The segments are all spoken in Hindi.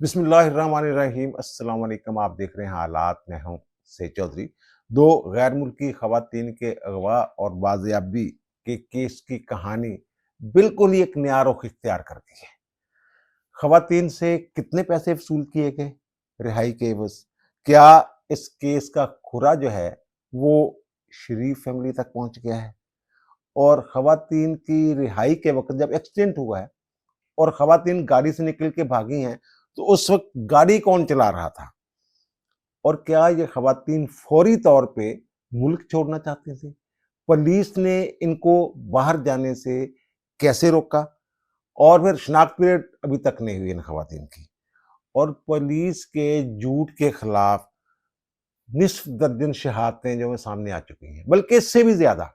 बिस्मिल्लाहिर्रहमानिर्रहीम अस्सलाम वालेकुम। आप देख रहे हैं हालात। मैं हूं से चौधरी। दो गैर मुल्की खवातीन के अगवा और बाजियाबी के केस की कहानी बिल्कुल ही एक नया रुख इख्तियार कर गई है। खवातीन से कितने पैसे वसूल किए गए रिहाई के एवज? क्या इस केस का खुरा जो है वो शरीफ फैमिली तक पहुंच गया है? और खवातीन की रिहाई के वक्त जब एक्सीडेंट हुआ है और खवातीन गाड़ी से निकल के भागी हैं, तो उस वक्त गाड़ी कौन चला रहा था? और क्या ये खवातीन फौरी तौर पे मुल्क छोड़ना चाहती थी? पुलिस ने इनको बाहर जाने से कैसे रोका? और फिर शनाख्त पीरियड अभी तक नहीं हुई इन खवातीन की। और पुलिस के झूठ के खिलाफ निस्फ दर्जन शहादतें जो है सामने आ चुकी हैं, बल्कि इससे भी ज्यादा।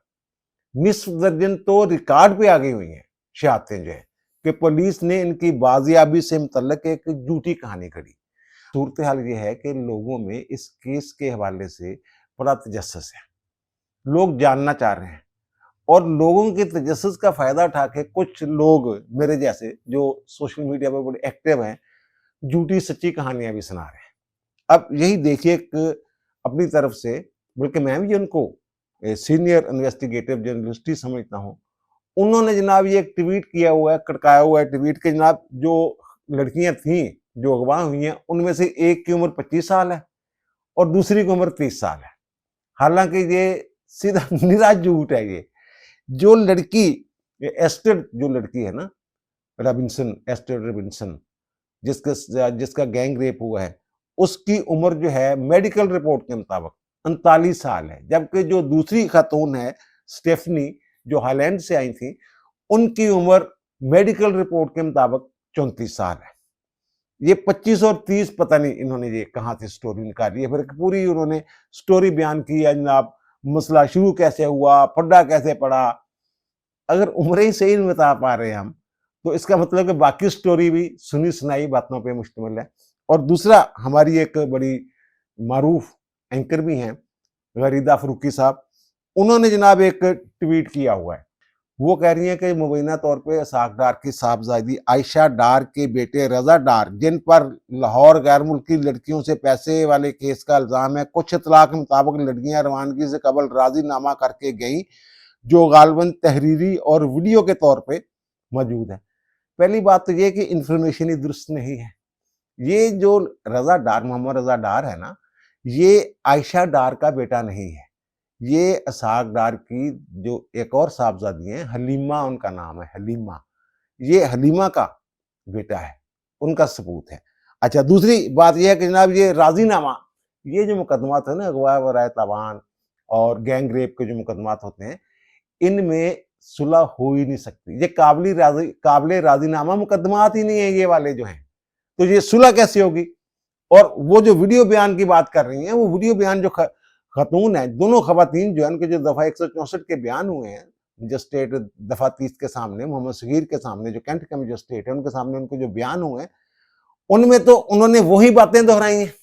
निस्फ दर्जन तो रिकॉर्ड पे आ गई हुई हैं शहादतें जो है कि पुलिस ने इनकी बाजियाबी से मुतल्लक एक झूठी कहानी करी। सूरत हाल ये है कि लोगों में इस केस के हवाले से बड़ा तजस्सुस है। लोग जानना चाह रहे हैं और लोगों के तजस्सुस का फायदा उठा के कुछ लोग मेरे जैसे जो सोशल मीडिया पर बड़े एक्टिव हैं, झूठी सच्ची कहानियां भी सुना रहे हैं। अब यही देखिए अपनी तरफ से, बल्कि मैं भी उनको सीनियर इन्वेस्टिगेटिव जर्नलिस्ट ही समझता हूँ। उन्होंने जनाब ये एक ट्वीट किया हुआ है, कड़काया हुआ है ट्वीट के जनाब, जो लड़कियां थी जो अगवा हुई हैं उनमें से एक की उम्र 25 साल है और दूसरी की उम्र 30 साल है। हालांकि ये सीधा निरा झूठ है। ये जो लड़की एस्टर जो लड़की है ना, रॉबिन्सन, एस्टर रॉबिन्सन, जिसका गैंग रेप हुआ है, उसकी उम्र जो है मेडिकल रिपोर्ट के मुताबिक 39 साल है। जबकि जो दूसरी खातून है स्टेफनी, जो हालैंड से आई थी, उनकी उम्र मेडिकल रिपोर्ट के मुताबिक 34 साल है। ये 25 और 30 पता नहीं इन्होंने ये कहाँ से स्टोरी निकाली है। फिर पूरी उन्होंने स्टोरी बयान की है जनाब, मसला शुरू कैसे हुआ, फड्डा कैसे पड़ा। अगर उम्रें ही सही नहीं बता पा रहे हम, तो इसका मतलब कि बाकी स्टोरी भी सुनी सुनाई बातों पे मुश्तमिल है। और दूसरा, हमारी एक बड़ी मारूफ एंकर भी हैं गरीदा फरूकी साहब, उन्होंने जनाब एक ट्वीट किया हुआ है। वो कह रही हैं कि मुबैना तौर पे इसाक डार की साहबजादी आयशा डार के बेटे रजा डार, जिन पर लाहौर गैर मुल्की लड़कियों से पैसे वाले केस का इल्जाम है, कुछ इतला के मुताबिक लड़कियां रवानगी से कबल राजीनामा करके गई, जो गालबन तहरीरी और वीडियो के तौर पे मौजूद है। पहली बात तो ये कि इंफॉर्मेशन ही दुरुस्त नहीं है। ये जो रजा डार, मोहम्मद रजा डार है ना, ये आयशा डार का बेटा नहीं है। ये इसाक डार की जो एक और साहबजादी हैं, हलीमा उनका नाम है, हलीमा, ये हलीमा का बेटा है, उनका सपूत है। अच्छा, दूसरी बात यह है कि जनाब ये राजीनामा, ये जो मुकदमात है ना, अगवा बराए तावान और गैंग रेप के जो मुकदमात होते हैं, इनमें सुलह हो ही नहीं सकती। ये काबिल राजीनामा मुकदमात ही नहीं है ये वाले जो हैं, तो ये सुलह कैसे होगी? और वो जो वीडियो बयान की बात कर रही हैं, वो वीडियो बयान जो खातून है, दोनों खवातीन जो है, उनके जो दफा 164 के बयान हुए हैं मजिस्ट्रेट दफा 30 के सामने, मोहम्मद सगीर के सामने, जो कैंट के मजिस्ट्रेट है, उनके सामने उनके जो बयान हुए हैं, उनमें तो उन्होंने वही बातें दोहराई हैं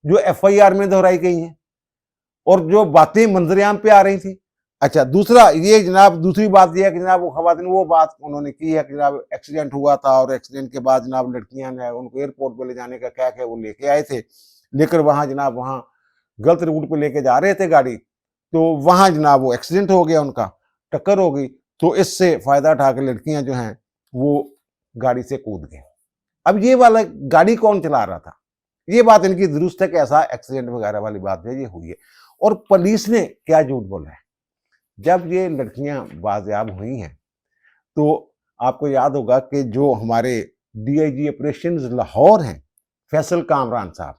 जो एफआईआर में दोहराई गई हैं और जो बातें मंजरेआम पे आ रही थी। अच्छा, दूसरा ये जनाब, दूसरी बात यह है कि जनाब वो खवातीन वो बात उन्होंने की है कि जनाब एक्सीडेंट हुआ था और एक्सीडेंट के बाद जनाब लड़कियां ने उनको एयरपोर्ट पे ले जाने का क्या क्या वो लेके आए थे, लेकर वहां जनाब वहां गलत रूट पे लेके जा रहे थे गाड़ी, तो वहां जनाब वो एक्सीडेंट हो गया, उनका टक्कर हो गई। तो इससे फायदा उठा के लड़कियां जो हैं वो गाड़ी से कूद गई। अब ये वाला गाड़ी कौन चला रहा था, ये बात इनकी दुरुस्त है कि ऐसा एक्सीडेंट वगैरह वाली बात है, ये हुई है। और पुलिस ने क्या झूठ बोला है? जब ये लड़कियां बाजियाब हुई हैं, तो आपको याद होगा कि जो हमारे डीआईजी ऑपरेशंस लाहौर हैं, फैसल कामरान साहब,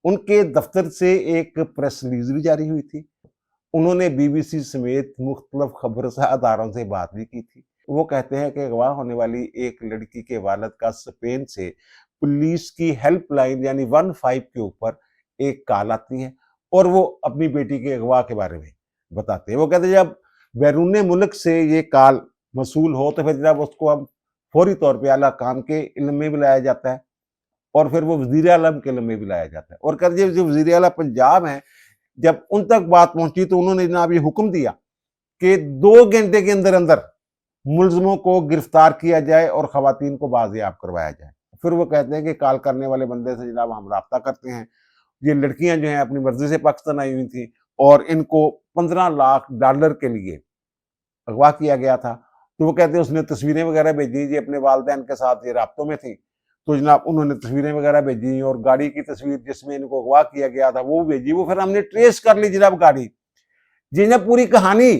उनके दफ्तर से एक प्रेस रिलीज भी जारी हुई थी। उन्होंने बीबीसी समेत मुख्तलिफ खबरसा अदारों से बात भी की थी। वो कहते हैं कि अगवा होने वाली एक लड़की के वालिद का स्पेन से पुलिस की हेल्पलाइन यानी 15 के ऊपर एक कॉल आती है और वो अपनी बेटी के अगवा के बारे में बताते हैं। वो कहते हैं जब बैरून मुल्क से ये कॉल मसूल हो तो फिर जब उसको हम फौरी तौर पर आला काम के इल्म में बुलाया जाता है और फिर वो वजीर आलम के इल्म में बुलाया जाता है। और कर जो वजीर आला पंजाब हैं, जब उन तक बात पहुंची तो उन्होंने जनाब ये हुक्म दिया कि 2 घंटे के अंदर अंदर मुलजमों को गिरफ्तार किया जाए और खवातीन को बाजियाब करवाया जाए। फिर वो कहते हैं कि कॉल करने वाले बंदे से जनाब हम राब्ता करते हैं। ये लड़कियां जो हैं अपनी मर्जी से पाकिस्तान आई हुई थी और इनको $15 लाख के लिए अगवा किया गया था। तो वो कहते हैं उसने तस्वीरें वगैरह भेजी, ये अपने वालिदैन के साथ ये राब्तों में थी। तो जनाब उन्होंने तस्वीरें वगैरह भेजी और गाड़ी की तस्वीर जिसमें इनको अगवा किया गया था वो भेजी। वो फिर हमने ट्रेस कर ली जनाब गाड़ी। जी ना पूरी कहानी,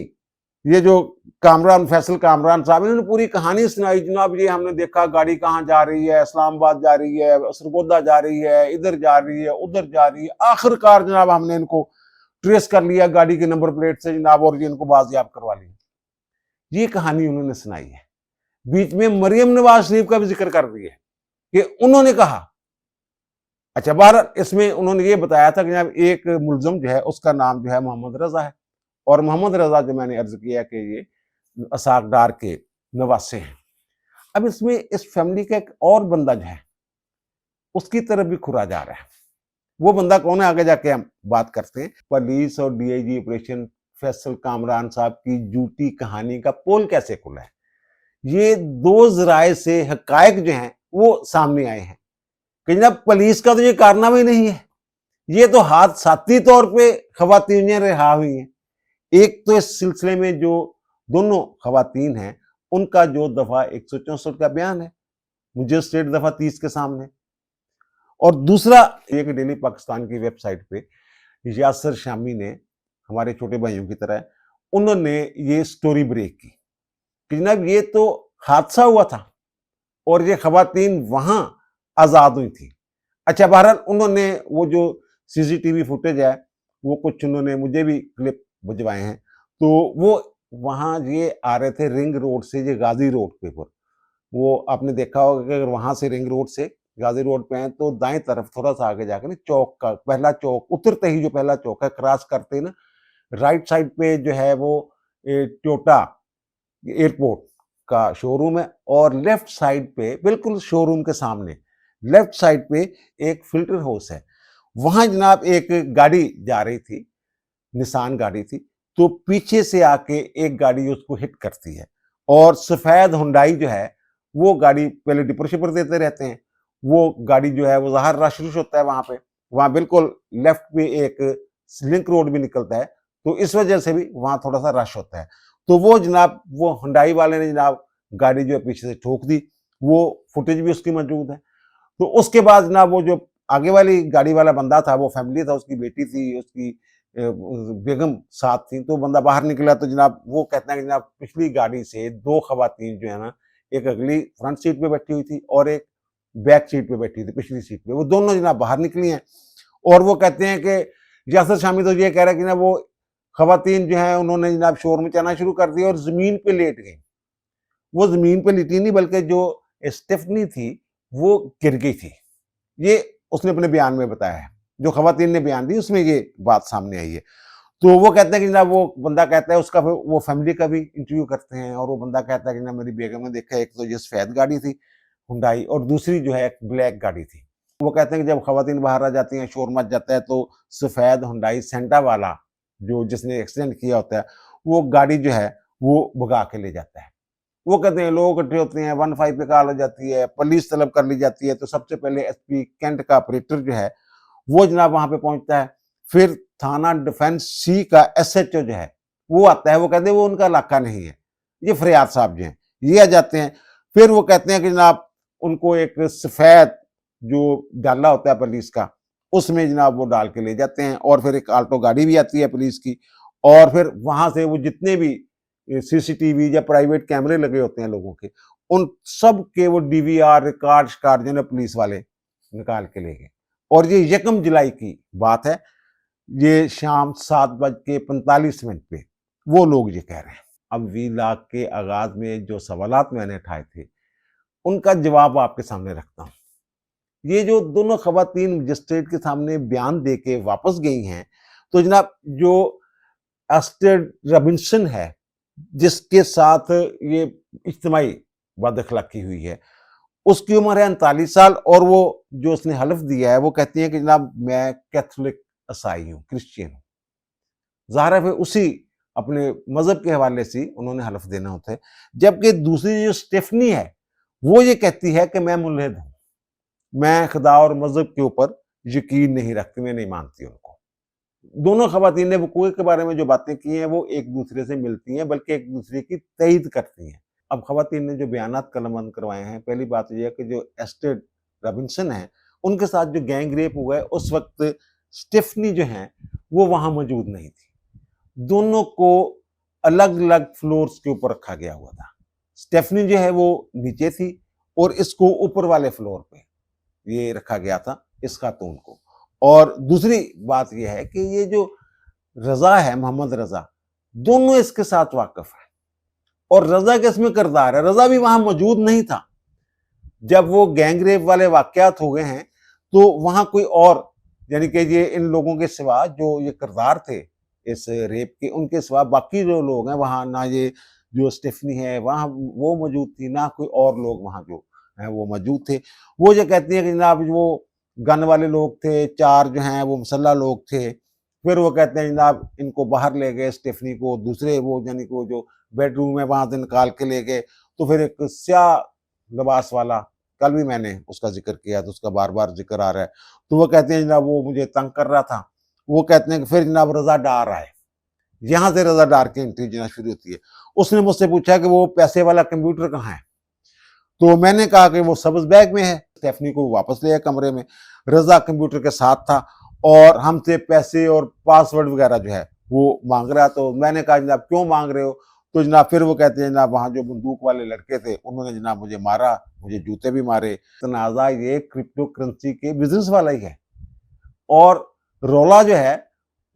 ये जो कामरान फैसल कामरान साहब इन्होंने पूरी कहानी सुनाई जनाब। ये हमने देखा गाड़ी कहाँ जा रही है, इस्लामाबाद जा रही है, सरगोदा जा रही है, इधर जा रही है, उधर जा रही है। आखिरकार जनाब हमने इनको ट्रेस कर लिया गाड़ी के नंबर प्लेट से जनाब और ये इनको बाजियाब करवा लिया। ये कहानी उन्होंने सुनाई है। बीच में मरियम नवाज शरीफ का भी जिक्र कर दिया कि उन्होंने कहा। अच्छा बाहर इसमें उन्होंने ये बताया था कि जनाब एक मुलजम जो है उसका नाम जो है मोहम्मद रजा है और मोहम्मद रजा जो मैंने अर्ज किया कि ये असाकडार के नवासे हैं। अब इसमें इस फैमिली का एक और बंदा जो है उसकी तरफ भी खुरा जा रहा है। वो बंदा कौन है आगे जाके हम बात करते हैं। पुलिस और डीआईजी ऑपरेशन फैसल कामरान साहब की झूठी कहानी का पोल कैसे खुला है, ये दो जराए से हकायक जो हैं वो सामने आए हैं कि जनाब पुलिस का तो ये कारनामा ही नहीं है, ये तो हादसाती तौर पे खवातीन रिहा हुई हैं। एक तो इस सिलसिले में जो दोनों खवातीन हैं उनका जो दफा 164 का बयान है मजिस्ट्रेट दफा 30 के सामने, और दूसरा एक डेली पाकिस्तान की वेबसाइट पे यासर शामी ने हमारे छोटे भाइयों की तरह उन्होंने ये स्टोरी ब्रेक की कि जनाब ये तो हादसा हुआ था और ये खवातीन वहां आजाद हुई थी। अच्छा बहरहाल उन्होंने वो जो सीसीटीवी फुटेज है वो कुछ उन्होंने मुझे भी क्लिप भिजवाए हैं। तो वो वहां ये आ रहे थे रिंग रोड से ये गाजी रोड के ऊपर, वो आपने देखा होगा कि अगर वहां से रिंग रोड से गाजी रोड पे हैं तो दाएं तरफ थोड़ा सा आगे जाकर ना चौक का पहला चौक उतरते ही जो पहला चौक है क्रॉस करते ना राइट साइड पे जो है वो टोयोटा एयरपोर्ट का शोरूम है और लेफ्ट साइड पे बिल्कुल शोरूम के सामने लेफ्ट साइड पे एक फिल्टर हाउस है। वहां जनाब एक गाड़ी जा रही थी, निसान गाड़ी थी, तो पीछे से आके एक गाड़ी उसको हिट करती है और सफेद हुंडई जो है वो गाड़ी पहले डिपर शिपर देते रहते हैं, वो गाड़ी जो है वो ज़ाहिर रश होता है वहां पे, वहां बिल्कुल लेफ्ट पे एक लिंक रोड भी निकलता है तो इस वजह से भी वहां थोड़ा सा रश होता है। तो वो जनाब वो हुंडई वाले ने जनाब गाड़ी जो है पीछे से ठोक दी, वो फुटेज भी उसकी मौजूद है। तो उसके बाद जनाब वो जो आगे वाली गाड़ी वाला बंदा था वो फैमिली था, उसकी बेटी थी, उसकी बेगम साथ थी, तो बंदा बाहर निकला तो जनाब वो कहते हैं कि जनाब पिछली गाड़ी से दो खवातीन जो है ना, एक अगली फ्रंट सीट पे बैठी हुई थी और एक बैक सीट पे बैठी थी पिछली सीट पे, वो दोनों जनाब बाहर निकली हैं। और वो कहते हैं कि यासर शामी तो ये कह रहा है कि ना वो खवातीन जो है उन्होंने जनाब शोर मचाना शुरू कर दिया और जमीन पे लेट गई। वो जमीन पे लेटी नहीं बल्कि जो स्टेफनी थी वो गिर गई थी, ये उसने अपने बयान में बताया है। जो खवातीन ने बयान दी उसमें ये बात सामने आई है। तो वो कहते हैं कि जनाब वो बंदा कहता है उसका वो फैमिली का भी इंटरव्यू करते हैं और वो बंदा कहता है कि ना मेरी बेगम ने देखा एक तो ये सफेद गाड़ी थी हुंडई और दूसरी जो है एक ब्लैक गाड़ी थी। वो कहते हैं कि जब खवातीन बाहर आ जाती हैं शोर मच जाता है तो सफेद हुंडई सेंटा वाला जो जिसने एक्सीडेंट किया होता है वो गाड़ी जो है वो भगा के ले जाता है। वो कहते हैं लोग इकट्ठे होते हैं, 15 पे कॉल हो जाती है, पुलिस तलब कर ली जाती है। तो सबसे पहले एसपी कैंट का ऑपरेटर जो है वो जनाब वहां पे पहुंचता है, फिर थाना डिफेंस सी का एसएचओ जो है वो आता है, वो कहते हैं वो उनका इलाका नहीं है, ये फरियाद साहब जो हैं ये आ जाते हैं। फिर वो कहते हैं कि जनाब उनको एक सफेद जो डाला होता है पुलिस का उसमें जनाब वो डाल के ले जाते हैं और फिर एक आल्टो गाड़ी भी आती है पुलिस की और फिर वहां से वो जितने भी सीसीटीवी या प्राइवेट कैमरे लगे होते हैं लोगों के उन सब के वो डीवीआर रिकॉर्ड शिकार जो है पुलिस वाले निकाल के ले गए। और ये 1 जुलाई की बात है, ये शाम 7:45 पे वो लोग ये कह रहे हैं। अब वीलाग के आगाज में जो सवालात मैंने उठाए थे उनका जवाब आपके सामने रखता हूं। ये जो दोनों खवातीन मजिस्ट्रेट के सामने बयान दे के वापस गई हैं, तो जनाब जो एस्टेड रॉबिन्सन है जिसके साथ ये इज्तिमाई बदअखलाकी हुई है, उसकी उम्र है 39 साल और वो जो उसने हल्फ दिया है वो कहती है कि जनाब मैं कैथोलिक ईसाई हूँ, क्रिश्चियन हूँ। ज़ाहिर है फिर उसी अपने मजहब के हवाले से उन्होंने हल्फ देना होता है। जबकि दूसरी जो स्टेफनी है वो ये कहती है कि मैं मुल्हिद हूँ। मैं खुदा और मजहब के ऊपर यकीन नहीं रखती, मैं नहीं मानती उनको। दोनों खवातीन ने वकूए के बारे में जो बातें की हैं वो एक दूसरे से मिलती हैं, बल्कि एक दूसरे की तईद करती हैं। अब खवातीन ने जो बयानात कलमबंद करवाए हैं, पहली बात तो ये है कि जो एस्टेड रॉबिन्सन है, उनके साथ जो गैंग रेप हुआ है, उस वक्त स्टेफनी जो है वो वहां मौजूद नहीं थी। दोनों को अलग अलग फ्लोर्स के ऊपर रखा गया हुआ था। स्टेफनी जो है वो नीचे थी और इसको ऊपर वाले फ्लोर पे ये रखा गया था, इस खातून को। और दूसरी बात यह है कि ये जो रजा है, मोहम्मद रजा, दोनों इसके साथ वाकिफ है और रजा के इसमें किरदार है। रजा भी वहां मौजूद नहीं था जब वो गैंग रेप वाले वाकयात हो गए हैं, तो वहां कोई और, यानी कि ये इन लोगों के सिवा जो ये किरदार थे इस रेप के, उनके सिवा बाकी जो लोग हैं वहां, ना ये जो स्टेफनी है वहां वो मौजूद थी, ना कोई और लोग वहां जो हैं वो मौजूद थे। वो जो कहती है कि जनाब वो गन वाले लोग थे, 4 जो हैं वो मुसल्ला लोग थे। फिर वो कहते हैं जनाब इनको बाहर ले गए, स्टेफनी को दूसरे वो यानी कि जो बेडरूम है वहां से निकाल के ले गए। तो फिर एक स्याह लिबास वाला, कल भी मैंने उसका जिक्र किया तो उसका बार बार जिक्र आ रहा है, तो वो कहते हैं जनाब वो मुझे तंग कर रहा था। वो कहते हैं कि फिर जनाब रजा डार आए, यहाँ से रजा डार की एंट्री जना शुरू होती है। उसने मुझसे पूछा कि वो पैसे वाला कंप्यूटर कहाँ है, तो मैंने कहा कि वो सब्ज बैग में है। स्टेफनी को वापस ले आया कमरे में, रजा कंप्यूटर के साथ था और हमसे पैसे और पासवर्ड वगैरह जो है वो मांग रहा। तो मैंने कहा जनाब क्यों मांग रहे हो, तो जनाब फिर वो कहते हैं जनाब वहाँ जो बंदूक वाले लड़के थे उन्होंने जनाब मुझे मारा, मुझे जूते भी मारे। तनाज़ा ये क्रिप्टो करेंसी के बिजनेस वाला ही है और रौला जो है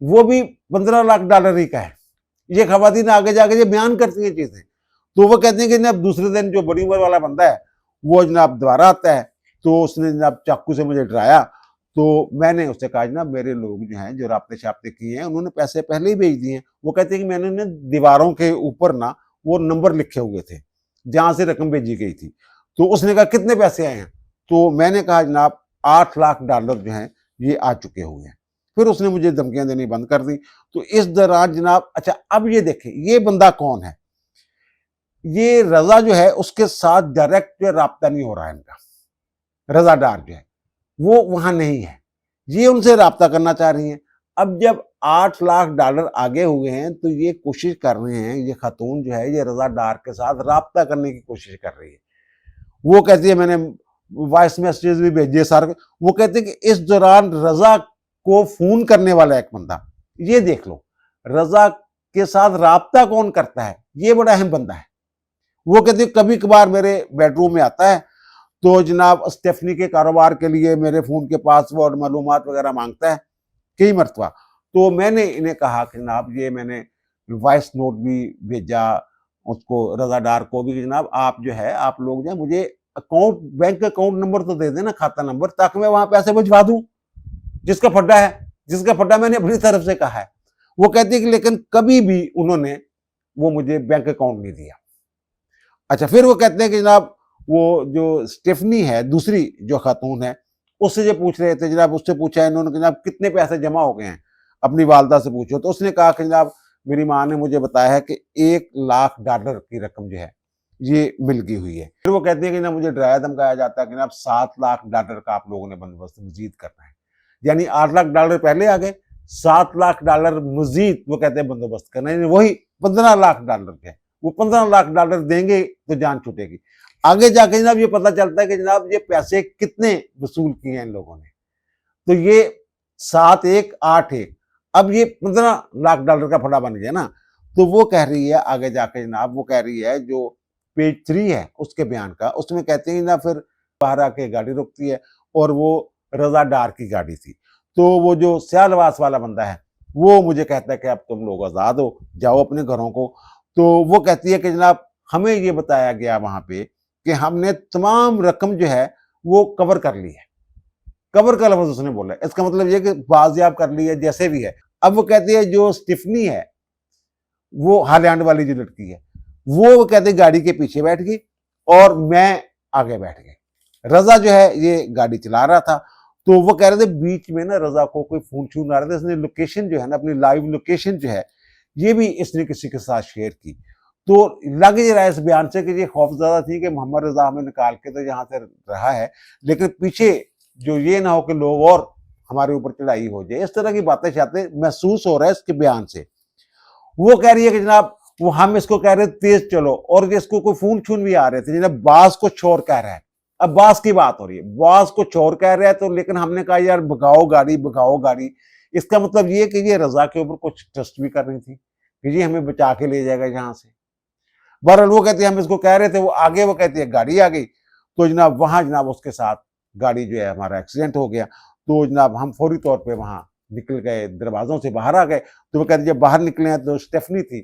वो भी $15 लाख ही का है। ये खवातीन आगे जाके ये बयान करती हैं चीजें। तो वो कहते हैं कि जनाब दूसरे दिन जो बड़ी उम्र वाला बंदा है वो जनाब दोबारा आता है, तो उसने जनाब चाकू से मुझे डराया। तो मैंने उससे कहा जनाब मेरे लोग जो हैं जो राब्ते शाब्ते किए हैं उन्होंने पैसे पहले ही भेज दिए हैं। वो कहते हैं कि मैंने उन्हें दीवारों के ऊपर ना वो नंबर लिखे हुए थे जहां से रकम भेजी गई थी। तो उसने कहा कितने पैसे आए हैं, तो मैंने कहा जनाब $8 लाख जो हैं ये आ चुके हुए हैं। फिर उसने मुझे धमकियां देनी बंद कर दी। तो इस दौरान जनाब, अच्छा अब ये देखें ये बंदा कौन है, ये रजा जो है उसके साथ डायरेक्ट राब्ता नहीं हो रहा है इनका। रजा डार जो है वो वहां नहीं है, ये उनसे राब्ता करना चाह रही हैं। अब जब $8 लाख आगे हुए हैं तो ये कोशिश कर रहे हैं, ये खातून जो है ये रजा डार के साथ राब्ता करने की कोशिश कर रही है। वो कहती है मैंने वॉइस मैसेजेस भी भेजे सारे। वो कहते हैं कि इस दौरान रजा को फोन करने वाला एक बंदा, ये देख लो रजा के साथ राब्ता कौन करता है, ये बड़ा अहम बंदा है। वो कहते हैं कभी कभार मेरे बेडरूम में आता है तो जनाब स्टेफनी के कारोबार के लिए मेरे फोन के पासवर्ड मालूमात वगैरह मांगता है कई मरतबा। तो मैंने इन्हें कहा कि जनाब ये मैंने वॉइस नोट भी भेजा उसको, रजा डार को भी, जनाब आप जो है आप लोग जो है मुझे अकाउंट, बैंक अकाउंट नंबर तो दे देना, खाता नंबर, ताकि मैं वहां पैसे भिजवा दूं जिसका फड्डा है, जिसका फड्डा मैंने अपनी तरफ से कहा है। वो कहती है कि लेकिन कभी भी उन्होंने वो मुझे बैंक अकाउंट नहीं दिया। अच्छा फिर वो कहते हैं कि जनाब वो जो स्टेफनी है दूसरी जो खातून है उससे जो पूछ रहे थे जनाब, उससे पूछा है इन्होंने जनाब कितने पैसे जमा हो गए हैं, अपनी वालदा से पूछो। तो उसने कहा कि जनाब मेरी माँ ने मुझे बताया है कि $1 लाख की रकम जो है ये मिल गई हुई है। फिर वो कहते हैं कि ना मुझे डराया धमकाया जाता है कि जनाब $7 लाख का आप लोगों ने बंदोबस्त मजीद करना है, यानी $8 लाख पहले आ गए, $7 लाख मजीद वो कहते हैं बंदोबस्त करना है, वही $15 लाख के। वो $15 लाख देंगे तो जान छूटेगी। आगे जाके जनाब ये पता चलता है कि जनाब ये पैसे कितने वसूल किए हैं इन लोगों ने, तो ये 7 1 8 1, अब ये $15 लाख का फटा बन गया ना। तो वो कह रही है आगे जाके जनाब, वो कह रही है जो पेज 3 है उसके बयान का, उसमें कहते हैं ना फिर बाहर आके गाड़ी रुकती है और वो रजा डार की गाड़ी थी। तो वो जो स्याह लिबास वाला बंदा है वो मुझे कहता है कि अब तुम लोग आजाद हो, जाओ अपने घरों को। तो वो कहती है कि जनाब हमें ये बताया गया वहां पे कि हमने तमाम रकम जो है वो कवर कर ली है। कवर का लफ्ज उसने बोला है, इसका मतलब ये कि बाजियाब कर ली है जैसे भी है। अब वो कहती है जो स्टिफनी है वो हालैंड वाली जो लड़की है वो कहते गाड़ी के पीछे बैठ गई और मैं आगे बैठ गई। रजा जो है ये गाड़ी चला रहा था। तो वो कह रहे थे बीच में ना रजा को कोई फोन छून आ रहा था, इसने लोकेशन जो है ना अपनी लाइव लोकेशन जो है ये भी इसने किसी के साथ शेयर की। तो लग ही रहा है इस बयान से कि ये खौफजदा थी कि मोहम्मद रजा हमें निकाल के तो यहाँ से रहा है, लेकिन पीछे जो ये ना हो कि लोग और हमारे ऊपर चढ़ाई हो जाए, इस तरह की बातें शायद महसूस हो रहा है इसके बयान से। वो कह रही है कि जनाब वो हम इसको कह रहे तेज चलो, और इसको कोई फोन छून भी आ रहे थे, जनाब बास को चोर कह रहा है। अब बास की बात हो रही है, बास को चोर कह रहा है, तो लेकिन हमने कहा यार भगाओ गाड़ी भगाओ गाड़ी, इसका मतलब ये कि ये रजा के ऊपर कुछ ट्रस्ट भी कर रही थी कि ये हमें बचा के ले जाएगा यहाँ से। बहरहाल वो कहती है हम इसको कह रहे थे, वो आगे, वो कहती है गाड़ी आ गई, तो जनाब वहां जनाब उसके साथ गाड़ी जो है हमारा एक्सीडेंट हो गया। तो जनाब हम फौरी तौर पे वहां निकल गए, दरवाजों से बाहर आ गए। तो वो कहती है जब बाहर निकले हैं तो स्टेफनी थी,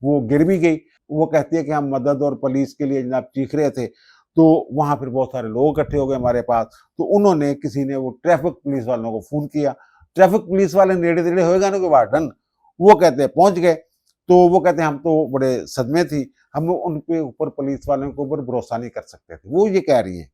वो गिर भी गई। वो कहती है कि हम मदद और पुलिस के लिए जनाब चीख रहे थे, तो वहां फिर बहुत सारे लोग इकट्ठे हो गए हमारे पास। तो उन्होंने किसी ने वो ट्रैफिक पुलिस वालों को फोन किया, ट्रैफिक पुलिस वाले नेड़े तेड़े होएगा ना कि वार्डन, वो कहते हैं पहुंच गए। तो वो कहते हैं हम तो बड़े सदमे थी, हम उनके ऊपर पुलिस वालों के ऊपर भरोसा नहीं कर सकते थे, वो ये कह रही है।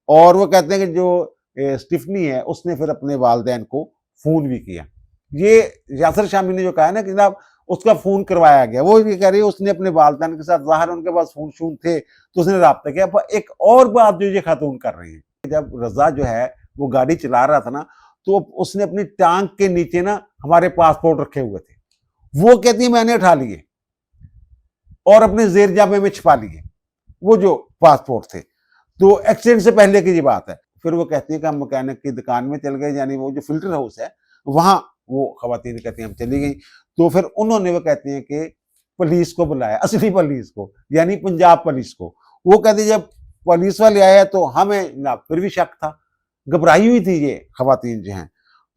और वो कहते हैं कि जो स्टिफनी है उसने फिर अपने वालदैन को फोन भी किया। ये यासर शामी ने जो कहा है ना कि जनाब उसका फोन करवाया गया, वो ये कह रही है उसने अपने वालदैन के साथ, ज़ाहिर उनके पास फोन शून थे तो उसने रब्ता किया। पर एक और बात जो ये खातून कर रही है, जब रजा जो है वो गाड़ी चला रहा था ना, तो उसने अपनी टांग के नीचे ना हमारे पासपोर्ट रखे हुए थे, वो कहती है मैंने उठा लिए और अपने जेर जामे में छिपा लिए वो जो पासपोर्ट थे। तो एक्सीडेंट से पहले की ये बात है। फिर वो कहती है कि हम मैकेनिक की दुकान में चल गए, यानी वो जो फिल्टर हाउस है वहां, वो खवातीन कहती हैं हम चली गई। तो फिर उन्होंने, वो कहती हैं कि पुलिस को बुलाया, असली पुलिस को, यानी पंजाब पुलिस को। वो कहती जब पुलिस वाले आए तो हमें ना फिर भी शक था, घबराई हुई थी ये खवातीन जो हैं।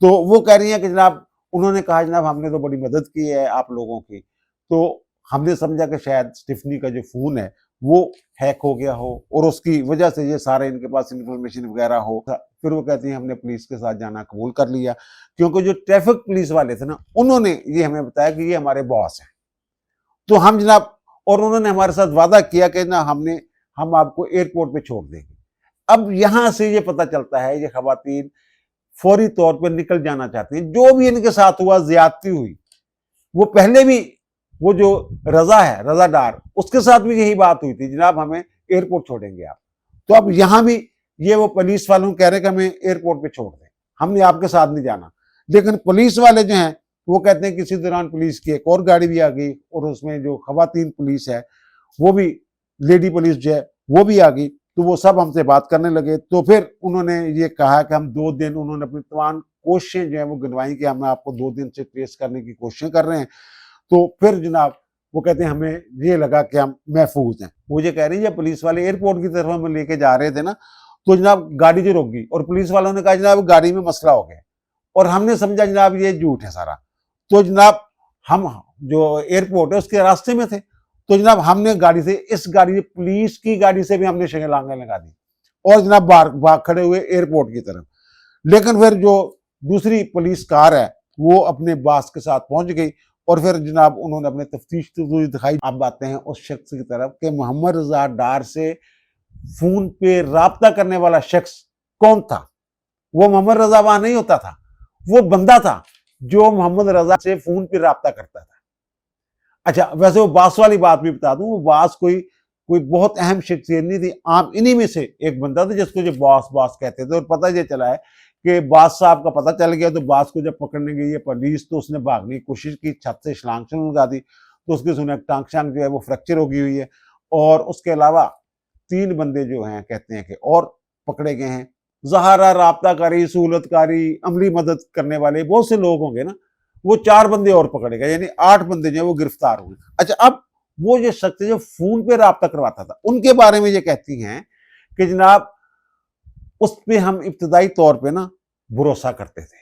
तो वो कह रही हैं कि जनाब उन्होंने कहा जनाब हमने तो बड़ी मदद की है आप लोगों की, तो हमने समझा कि शायद स्टिफनी का जो फोन है वो हैक हो गया हो और उसकी वजह से ये सारे इनके पास इंफॉर्मेशन वगैरह हो। फिर वो कहती हैं हमने पुलिस के साथ जाना कबूल कर लिया, क्योंकि जो ट्रैफिक पुलिस वाले थे ना, उन्होंने ये हमें बताया कि ये हमारे बॉस हैं। तो हम जनाब, और उन्होंने हमारे साथ वादा किया कि ना हम आपको एयरपोर्ट पे छोड़ देंगे। अब यहां से ये पता चलता है ये खवातीन फौरी तौर पर निकल जाना चाहती हैं। जो भी इनके साथ हुआ, ज्यादती हुई, वो पहले भी, वो जो रजा है, रजा डार, उसके साथ भी यही बात हुई थी, जनाब हमें एयरपोर्ट छोड़ेंगे आप। तो अब यहां भी ये वो पुलिस वालों कह रहे हैं कि हमें एयरपोर्ट पे छोड़ दें, हमने आपके साथ नहीं जाना। लेकिन पुलिस वाले जो हैं वो कहते हैं किसी दौरान पुलिस की एक और गाड़ी भी आ गई और उसमें जो खवातीन पुलिस है वो भी, लेडी पुलिस जो है वो भी आ गई। तो वो सब हमसे बात करने लगे। तो फिर उन्होंने ये कहा कि हम 2 दिन, उन्होंने अपनी तमाम कोशिशें जो है वो गिनवाई कि हम आपको 2 दिन से ट्रेस करने की कोशिशें कर रहे हैं। तो फिर जनाब वो कहते हैं हमें ये लगा कि हम महफूज हैं। मुझे कह रही है पुलिस वाले एयरपोर्ट की तरफ हमें लेके जा रहे थे ना, तो जनाब गाड़ी जो रुक गई और पुलिस वालों ने कहा जनाब गाड़ी में मसला हो गया, और हमने समझा जनाब ये झूठ है सारा। तो जनाब हम जो एयरपोर्ट है उसके रास्ते में थे, तो जनाब हमने गाड़ी से, इस गाड़ी, पुलिस की गाड़ी से भी हमने शंगलांगे लगा दी और जनाब भाग खड़े हुए एयरपोर्ट की तरफ। लेकिन फिर जो दूसरी पुलिस कार है वो अपने बास के साथ पहुंच गई और फिर जनाब उन्होंने अपने तफ्तीश दिखाई। अब आते हैं उस शख्स की तरफ कि मोहम्मद रजा डार से फोन पे राब्ता करने वाला शख्स कौन था। वो मोहम्मद रजा वहां नहीं होता था, वो बंदा था जो मोहम्मद रजा से फोन पे राब्ता करता था। अच्छा, वैसे वो बास वाली बात भी बता दूं, वो बास कोई कोई बहुत अहम शख्सियत नहीं थी, आम इन्हीं में से एक बंदा था जिसको जो बॉस बॉस कहते थे। और पता ये चला है कि बास साहब का पता चल गया, तो बास को जब पकड़ने गई है पुलिस, तो उसने भागने की कोशिश की, छत से छलांग लगा दी, तो उसकी सुने टांग शांग जो है वो फ्रैक्चर हो गई हुई है। और उसके अलावा 3 बंदे जो हैं कहते हैं कि और पकड़े गए हैं। ज़हारा राब्ताकारी, सहूलतकारी, अमली मदद करने वाले बहुत से लोग होंगे ना, वो 4 बंदे और पकड़े गए, यानी 8 बंदे जो है वो गिरफ्तार हुए। अच्छा, अब वो जो शख्स जो फोन पे राब्ता करवाता था उनके बारे में ये कहती हैं कि जनाब उस पे हम इब्तदाई तौर पे ना भरोसा करते थे,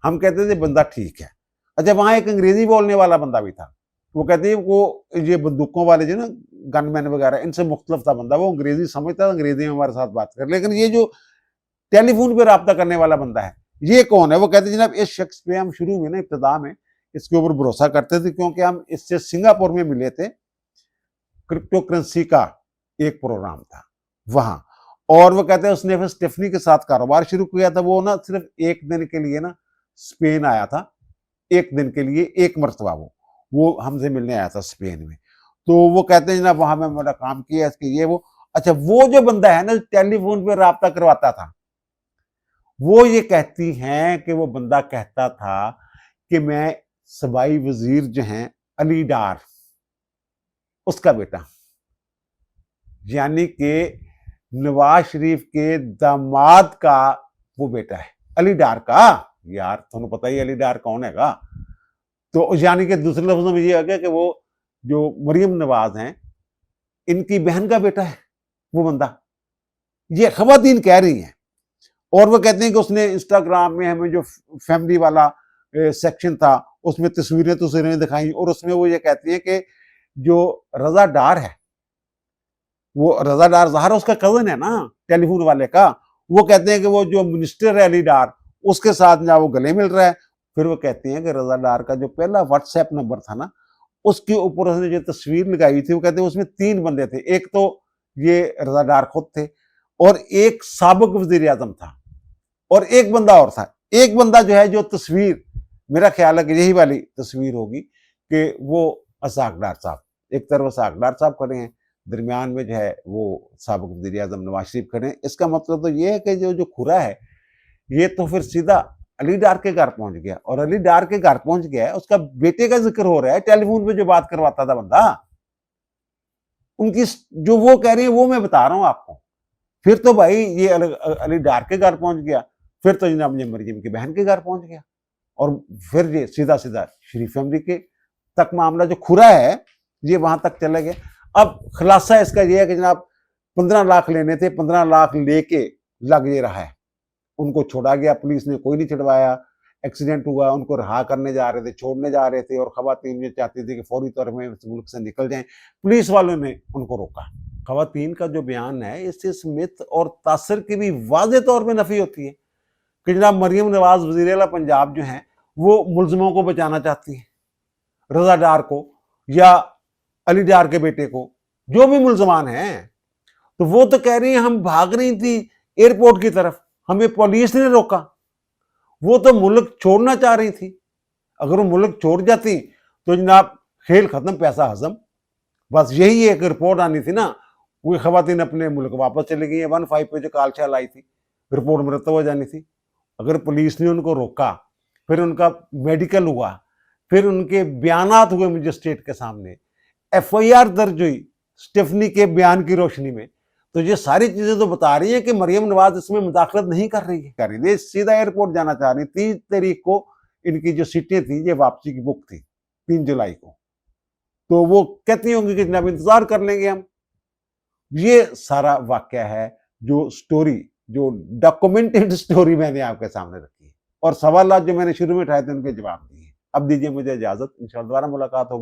हम कहते थे बंदा ठीक है। अच्छा, वहां एक अंग्रेजी बोलने वाला बंदा भी था, वो कहते हैं वो ये बंदूकों वाले जो ना गनमैन वगैरह, इनसे मुख्तलिफ था बंदा, वो अंग्रेजी समझता था, अंग्रेजी में हमारे साथ बात कर। लेकिन ये जो टेलीफोन पे राब्ता करने वाला बंदा है, ये कौन है। वो कहते जनाब इस शख्स पे हम शुरू में ना, इब्तदा में इसके ऊपर भरोसा करते थे, क्योंकि हम इससे सिंगापुर में मिले थे, क्रिप्टो करेंसी का एक प्रोग्राम था वहां। और वो कहते हैं उसने फिर स्टेफनी के साथ कारोबार शुरू किया था। वो ना सिर्फ 1 दिन के लिए ना स्पेन आया था, 1 दिन के लिए, एक मरतबा वो हमसे मिलने आया था स्पेन में। तो वो कहते हैं जनाब वहां में मेरा काम किया, इसके ये वो। अच्छा, वो जो बंदा है ना टेलीफोन पे राब्ता करवाता था, वो ये कहती हैं कि वो बंदा कहता था कि मैं सबाई वजीर जो हैं अली डार, उसका बेटा, यानी कि नवाज शरीफ के दामाद का वो बेटा है अली डार का। यार तुम्हें पता ही अली डार कौन हैगा। तो यानी कि दूसरे लफ्जों में ये आ गया कि वो जो मरियम नवाज हैं इनकी बहन का बेटा है वो बंदा। ये खवातीन कह रही हैं, और वो कहते हैं कि उसने इंस्टाग्राम में हमें जो फैमिली वाला सेक्शन था उसमें तस्वीरें दिखाई, और उसमें वो ये कहती है कि जो रजा डार है, वो रजा डार ज़ाहिर उसका कजन है ना टेलीफोन वाले का, वो कहते हैं कि वो जो मिनिस्टर है अली डार उसके साथ ना वो गले मिल रहा है। फिर वो कहते हैं कि रजा डार का जो पहला व्हाट्सएप नंबर था ना, उसके ऊपर उसने जो तस्वीर लगाई थी, वो कहते हैं उसमें 3 बंदे थे, एक तो ये रजा डार खुद थे, और एक साबिक वजीर आजम था, और एक बंदा और था। एक बंदा जो है जो तस्वीर, मेरा ख्याल है कि यही वाली तस्वीर होगी कि वो असाक डार साहब, एक तरफ असाक डार साहब खड़े हैं, दरमियान में जो है वो साबिक वजीर आजम नवाज शरीफ खड़े हैं। इसका मतलब तो ये है कि जो खुरा है ये तो फिर सीधा अली डार के घर पहुंच गया, और अली डार के घर पहुंच गया है, उसका बेटे का जिक्र हो रहा है टेलीफोन पे जो बात करवाता था बंदा, उनकी जो वो कह रही है वो मैं बता रहा हूं आपको। फिर तो भाई ये अली डार के घर पहुंच गया, फिर तो जनाब ये मरियम की बहन के घर पहुंच गया, और फिर ये सीधा सीधा शरीफ फैमिली के तक मामला जो खुरा है ये वहां तक चला गया। अब खुलासा इसका ये है कि जनाब 15 लाख लेने थे, 15 लाख लेके लग ये रहा है, उनको छोड़ा गया, पुलिस ने कोई नहीं छुड़वाया, एक्सीडेंट हुआ, उनको रहा करने जा रहे थे, छोड़ने जा रहे थे, और खवातीन ये चाहती थी कि फौरी तौर में इस मुल्क से निकल जाएं, पुलिस वालों ने उनको रोका। खवातीन का जो बयान है इससे इस मिथ और तासर की भी वाज़े तौर पर नफी होती है कि जनाब मरियम नवाज वज़ीर आला पंजाब जो हैं वो मुलजमों को बचाना चाहती है, रजा डार को या अली डार के बेटे को, जो भी मुलजमान हैं। तो वो तो कह रही हैं हम भाग रही थी एयरपोर्ट की तरफ, हमें पुलिस ने रोका, वो तो मुल्क छोड़ना चाह रही थी। अगर वो मुल्क छोड़ जाती तो जनाब खेल खत्म, पैसा हजम, बस यही एक रिपोर्ट आनी थी ना, वो खवातीन अपने मुल्क वापस चली गई। 15 पे जो काल चाल आई थी, रिपोर्ट मुरतब हो जानी थी। अगर पुलिस ने उनको रोका, फिर उनका मेडिकल हुआ, फिर उनके बयानात हुए मजिस्ट्रेट के सामने, FIR दर्ज हुई स्टेफनी के बयान की रोशनी में, तो ये सारी चीजें तो बता रही है कि मरियम नवाज इसमें मुदाखलत नहीं कर रही है, सीधा एयरपोर्ट जाना चाह रही। 30 तारीख को इनकी जो सीटें थी ये वापसी की बुक थी, 3 जुलाई को, तो वो कहती होंगी कि जनाब इंतजार कर लेंगे हम। ये सारा वाक्य है, जो स्टोरी, जो डॉक्यूमेंटेड स्टोरी मैंने आपके सामने रखी है, और सवाल जो मैंने शुरू में उठाए थे उनके जवाब दिए। अब दीजिए मुझे इजाजत, इंशाल्लाह दोबारा मुलाकात होगी।